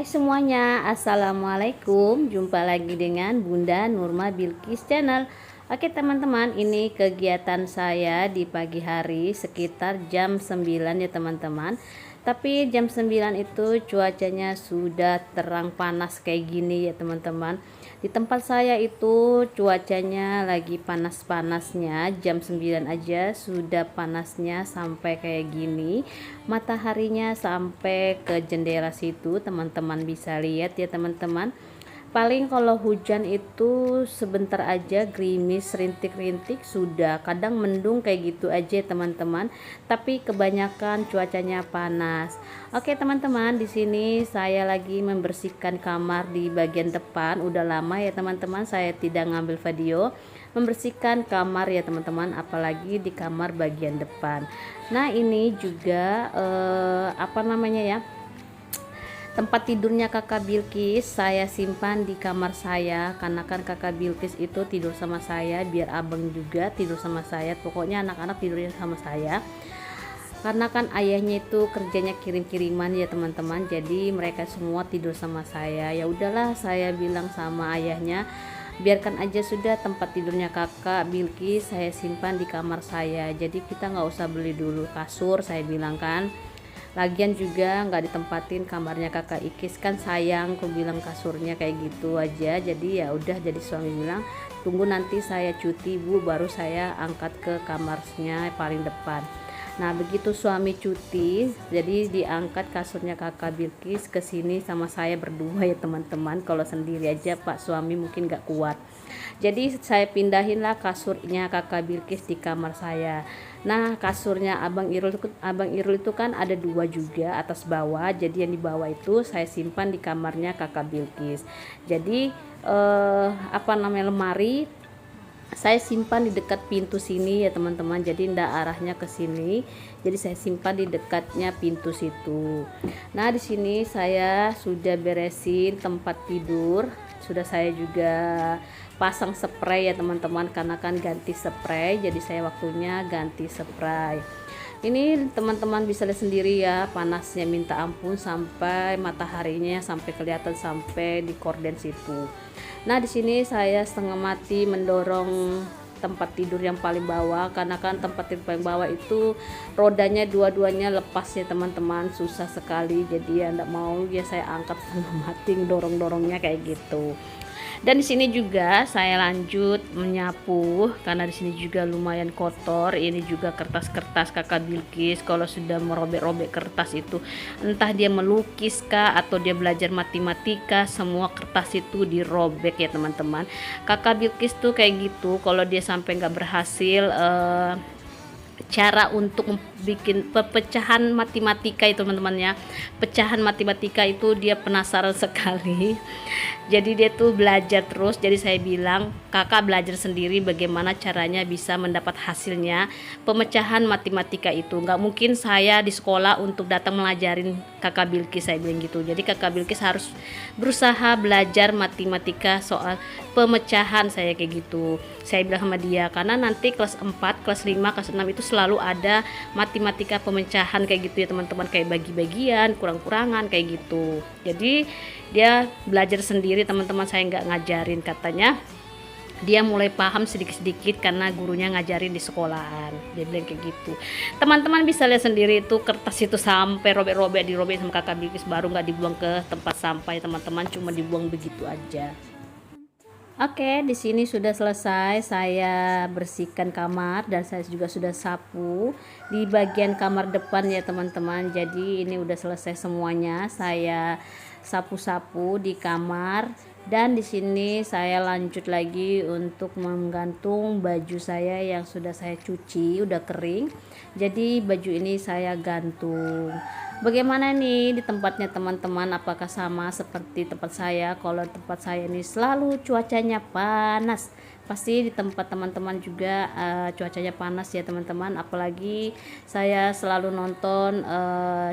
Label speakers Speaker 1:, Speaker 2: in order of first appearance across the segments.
Speaker 1: Semuanya, Assalamualaikum. Jumpa lagi dengan Bunda Nurma Bilqis Channel. Oke teman-teman, ini kegiatan saya di pagi hari sekitar jam 9 ya teman-teman. Tapi jam 9 itu cuacanya sudah terang panas kayak gini ya teman-teman. Di tempat saya itu cuacanya lagi panas-panasnya, jam 9 aja sudah panasnya sampai kayak gini. Mataharinya sampai ke jendela situ, teman-teman bisa lihat ya teman-teman. Paling kalau hujan itu sebentar aja, gerimis rintik-rintik sudah, kadang mendung kayak gitu aja teman-teman, tapi kebanyakan cuacanya panas. Oke teman-teman, di sini saya lagi membersihkan kamar di bagian depan. Udah lama ya teman-teman saya tidak ngambil video membersihkan kamar ya teman-teman, apalagi di kamar bagian depan. Nah ini juga apa namanya ya, tempat tidurnya kakak Bilqis saya simpan di kamar saya, karena kan kakak Bilqis itu tidur sama saya, biar abang juga tidur sama saya, pokoknya anak-anak tidurnya sama saya, karena kan ayahnya itu kerjanya kirim-kiriman ya teman-teman, jadi mereka semua tidur sama saya. Ya udahlah, saya bilang sama ayahnya, biarkan aja sudah tempat tidurnya kakak Bilqis saya simpan di kamar saya, jadi kita nggak usah beli dulu kasur, saya bilang kan. Lagian juga nggak ditempatin kamarnya kakak Ikis, kan sayang, aku bilang kasurnya kayak gitu aja. Jadi ya udah, jadi suami bilang tunggu nanti saya cuti bu, baru saya angkat ke kamarnya paling depan. Nah begitu suami cuti, jadi diangkat kasurnya kakak Bilqis ke sini sama saya berdua ya teman-teman. Kalau sendiri aja pak suami mungkin nggak kuat, jadi saya pindahinlah kasurnya kakak Bilqis di kamar saya. Nah kasurnya abang Irul itu kan ada dua juga, atas bawah, jadi yang di bawah itu saya simpan di kamarnya kakak Bilqis. Jadi apa namanya, lemari saya simpan di dekat pintu sini ya teman-teman, jadi ndak arahnya ke sini, jadi saya simpan di dekatnya pintu situ. Nah di sini saya sudah beresin tempat tidur, sudah saya juga pasang spray ya teman-teman, karena kan ganti spray, jadi saya waktunya ganti spray. Ini teman-teman bisa lihat sendiri ya, panasnya minta ampun, sampai mataharinya sampai kelihatan sampai di korden situ. Nah di sini saya setengah mati mendorong tempat tidur yang paling bawah, karena kan tempat tidur paling bawah itu rodanya dua-duanya lepas ya teman-teman, susah sekali, jadi ya enggak mau ya saya angkat setengah mati dorong-dorongnya kayak gitu. Dan di sini juga saya lanjut menyapu, karena di sini juga lumayan kotor. Ini juga kertas-kertas kakak Bilqis, kalau sudah merobek-robek kertas itu, entah dia melukis kah atau dia belajar matematika, semua kertas itu dirobek ya teman-teman. Kakak Bilqis tuh kayak gitu, kalau dia sampai nggak berhasil cara untuk bikin pecahan matematika itu teman-temannya, pecahan matematika itu dia penasaran sekali. Jadi dia tuh belajar terus, jadi saya bilang kakak belajar sendiri bagaimana caranya bisa mendapat hasilnya pemecahan matematika itu, nggak mungkin saya di sekolah untuk datang melajarin kakak Bilqis, saya bilang gitu. Jadi kakak Bilqis harus berusaha belajar matematika soal pemecahan, saya kayak gitu saya bilang sama dia, karena nanti kelas 4, kelas 5, kelas 6 itu selalu ada matematika pemecahan kayak gitu ya teman-teman, kayak bagi-bagian, kurang-kurangan kayak gitu. Jadi dia belajar sendiri teman-teman, saya nggak ngajarin, katanya dia mulai paham sedikit-sedikit karena gurunya ngajarin di sekolahan, dia bilang kayak gitu. Teman-teman bisa lihat sendiri itu kertas itu sampai robek-robek, dirobek sama kakak Bilqis, baru nggak dibuang ke tempat sampah ya teman-teman, cuma dibuang begitu aja. Oke, di sini sudah selesai saya bersihkan kamar, dan saya juga sudah sapu di bagian kamar depan ya teman-teman. Jadi ini udah selesai semuanya, saya sapu-sapu di kamar, dan di sini saya lanjut lagi untuk menggantung baju saya yang sudah saya cuci, udah kering. Jadi baju ini saya gantung. Bagaimana nih di tempatnya teman-teman, apakah sama seperti tempat saya? Kalau tempat saya ini selalu cuacanya panas, pasti di tempat teman-teman juga cuacanya panas ya teman-teman. Apalagi saya selalu nonton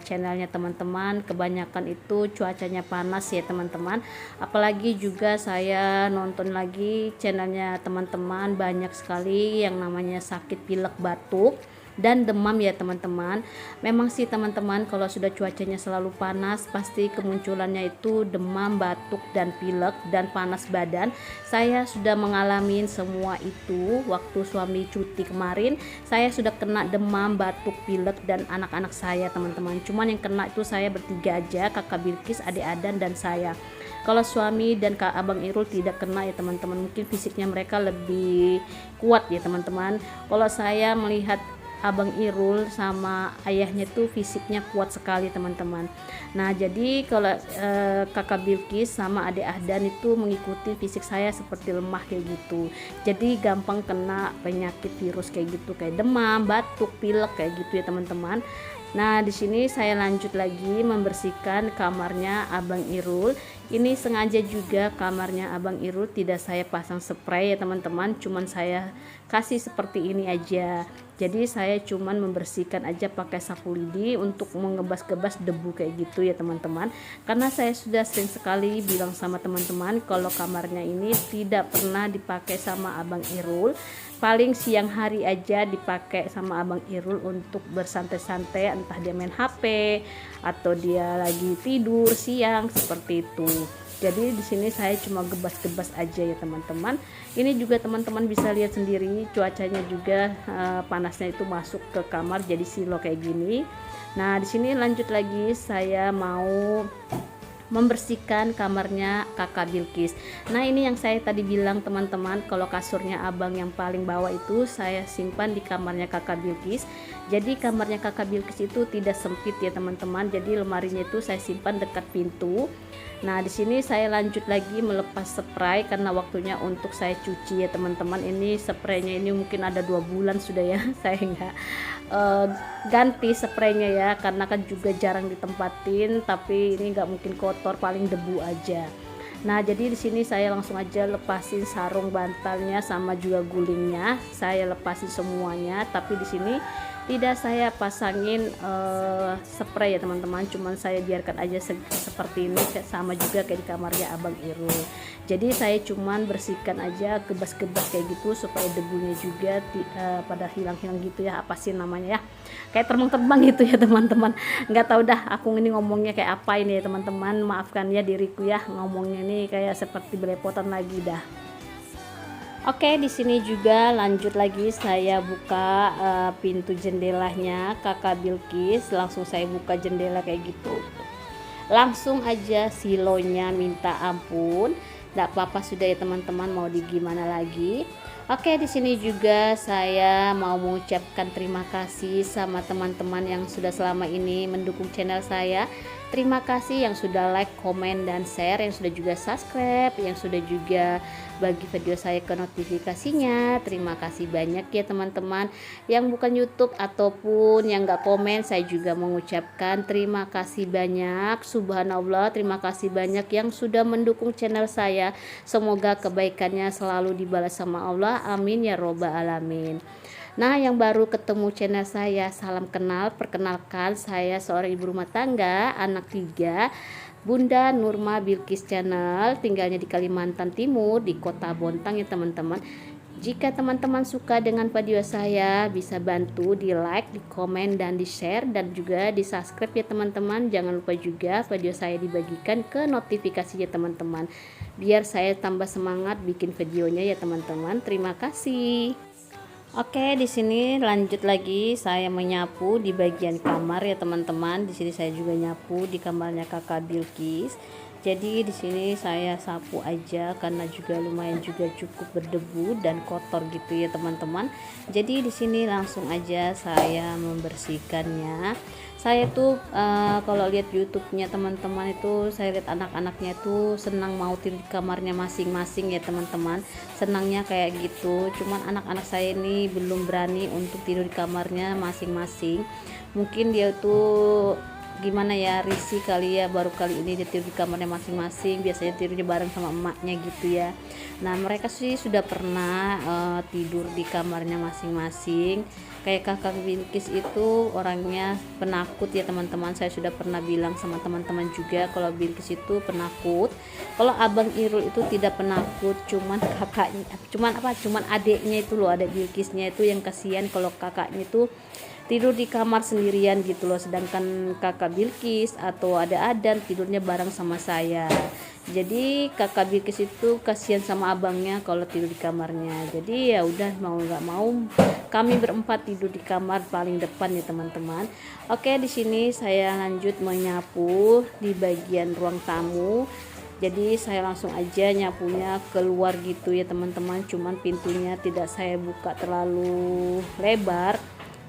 Speaker 1: channelnya teman-teman, kebanyakan itu cuacanya panas ya teman-teman. Apalagi juga saya nonton lagi channelnya teman-teman, banyak sekali yang namanya sakit pilek batuk dan demam ya teman-teman. Memang sih teman-teman, kalau sudah cuacanya selalu panas pasti kemunculannya itu demam, batuk dan pilek dan panas badan. Saya sudah mengalami semua itu waktu suami cuti kemarin. Saya sudah kena demam, batuk, pilek dan anak-anak saya teman-teman. Cuman yang kena itu saya bertiga aja, kakak Bilkis, adik Adan dan saya. Kalau suami dan kak abang Irul tidak kena ya teman-teman, mungkin fisiknya mereka lebih kuat ya teman-teman. Kalau saya melihat abang Irul sama ayahnya tuh fisiknya kuat sekali teman-teman. Nah jadi kalau kakak Bilkis sama adik Ahdan itu mengikuti fisik saya seperti lemah kayak gitu, jadi gampang kena penyakit virus kayak gitu, kayak demam, batuk, pilek kayak gitu ya teman-teman. Nah di sini saya lanjut lagi membersihkan kamarnya abang Irul. Ini sengaja juga kamarnya abang Irul tidak saya pasang spray ya teman-teman, cuman saya kasih seperti ini aja. Jadi saya cuman membersihkan aja pakai sapu lidi untuk mengebas-gebas debu kayak gitu ya teman-teman. Karena saya sudah sering sekali bilang sama teman-teman kalau kamarnya ini tidak pernah dipakai sama abang Irul. Paling siang hari aja dipakai sama abang Irul untuk bersantai-santai, entah dia main HP atau dia lagi tidur siang seperti itu. Jadi di sini saya cuma gebas-gebas aja ya teman-teman. Ini juga teman-teman bisa lihat sendiri cuacanya juga panasnya itu masuk ke kamar jadi silo kayak gini. Nah di sini lanjut lagi saya mau membersihkan kamarnya kakak Bilkis. Nah ini yang saya tadi bilang teman-teman, kalau kasurnya abang yang paling bawah itu saya simpan di kamarnya kakak Bilkis. Jadi kamarnya kakak Bilkis itu tidak sempit ya teman-teman, jadi lemarinya itu saya simpan dekat pintu. Nah di sini saya lanjut lagi melepas spray karena waktunya untuk saya cuci ya teman-teman. Ini spraynya ini mungkin ada 2 bulan sudah ya saya nggak ganti spraynya ya, karena kan juga jarang ditempatin, tapi ini nggak mungkin kotor, paling debu aja. Nah jadi di sini saya langsung aja lepasin sarung bantalnya sama juga gulingnya, saya lepasin semuanya. Tapi di sini tidak saya pasangin spray ya teman-teman, cuman saya biarkan aja seperti ini, sama juga kayak di kamarnya abang Irul. Jadi saya cuman bersihkan aja, gebas-gebas kayak gitu supaya debunya juga pada hilang-hilang gitu ya, apa sih namanya ya, kayak terbang-terbang gitu ya teman-teman. Nggak tahu dah aku ini ngomongnya kayak apa ini ya teman-teman, maafkan ya diriku ya, ngomongnya ini kayak seperti belepotan lagi dah. Oke, di sini juga lanjut lagi saya buka pintu jendelanya kakak Bilkis. Langsung saya buka jendela kayak gitu. Langsung aja silonya minta ampun. Tidak apa-apa sudah ya teman-teman, mau di gimana lagi. Oke, di sini juga saya mau mengucapkan terima kasih sama teman-teman yang sudah selama ini mendukung channel saya. Terima kasih yang sudah like, komen, dan share, yang sudah juga subscribe, yang sudah juga bagi video saya ke notifikasinya. Terima kasih banyak ya teman-teman. Yang bukan YouTube ataupun yang gak komen, saya juga mengucapkan terima kasih banyak. Subhanallah, terima kasih banyak yang sudah mendukung channel saya. Semoga kebaikannya selalu dibalas sama Allah. Amin ya robbal alamin. Nah yang baru ketemu channel saya, salam kenal, perkenalkan saya seorang ibu rumah tangga, anak 3, Bunda Nurma Bilkis Channel, tinggalnya di Kalimantan Timur, di kota Bontang ya teman-teman. Jika teman-teman suka dengan video saya, bisa bantu di like, di komen, dan di share, dan juga di subscribe ya teman-teman. Jangan lupa juga video saya dibagikan ke notifikasi ya teman-teman, biar saya tambah semangat bikin videonya ya teman-teman. Terima kasih. Oke, di sini lanjut lagi saya menyapu di bagian kamar ya teman-teman. Di sini saya juga nyapu di kamarnya kakak Bilkis. Jadi di sini saya sapu aja karena juga lumayan juga cukup berdebu dan kotor gitu ya teman-teman. Jadi di sini langsung aja saya membersihkannya. Saya tuh kalau lihat YouTube-nya teman-teman itu, saya lihat anak-anaknya tuh senang mau tidur di kamarnya masing-masing ya teman-teman. Senangnya kayak gitu. Cuman anak-anak saya ini belum berani untuk tidur di kamarnya masing-masing. Mungkin dia tuh gimana ya, risih kali ya, baru kali ini dia tidur di kamarnya masing-masing, biasanya tidurnya bareng sama emaknya gitu ya. Nah mereka sih sudah pernah tidur di kamarnya masing-masing. Kayak kakak Bilkis itu orangnya penakut ya teman-teman, saya sudah pernah bilang sama teman-teman juga kalau Bilkis itu penakut. Kalau abang Irul itu tidak penakut, cuman kakaknya, cuman adiknya itu loh, ada Bilkisnya itu yang kasihan kalau kakaknya itu tidur di kamar sendirian gitu loh, sedangkan kakak Bilkis atau ada Adan tidurnya bareng sama saya. Jadi kakak Bilkis itu kasihan sama abangnya kalau tidur di kamarnya. Jadi ya udah, mau nggak mau kami berempat tidur di kamar paling depan ya teman-teman. Oke, di sini saya lanjut menyapu di bagian ruang tamu. Jadi saya langsung aja nyapunya keluar gitu ya teman-teman, cuman pintunya tidak saya buka terlalu lebar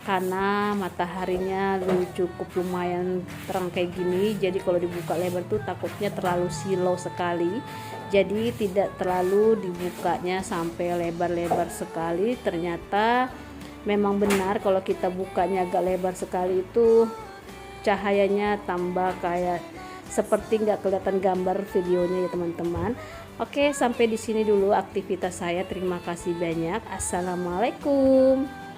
Speaker 1: karena mataharinya cukup lumayan terang kayak gini. Jadi kalau dibuka lebar tuh takutnya terlalu silau sekali, jadi tidak terlalu dibukanya sampai lebar-lebar sekali. Ternyata memang benar kalau kita bukanya agak lebar sekali itu cahayanya tambah kayak seperti nggak kelihatan gambar videonya ya teman-teman. Oke, sampai di sini dulu aktivitas saya. Terima kasih banyak. Assalamualaikum.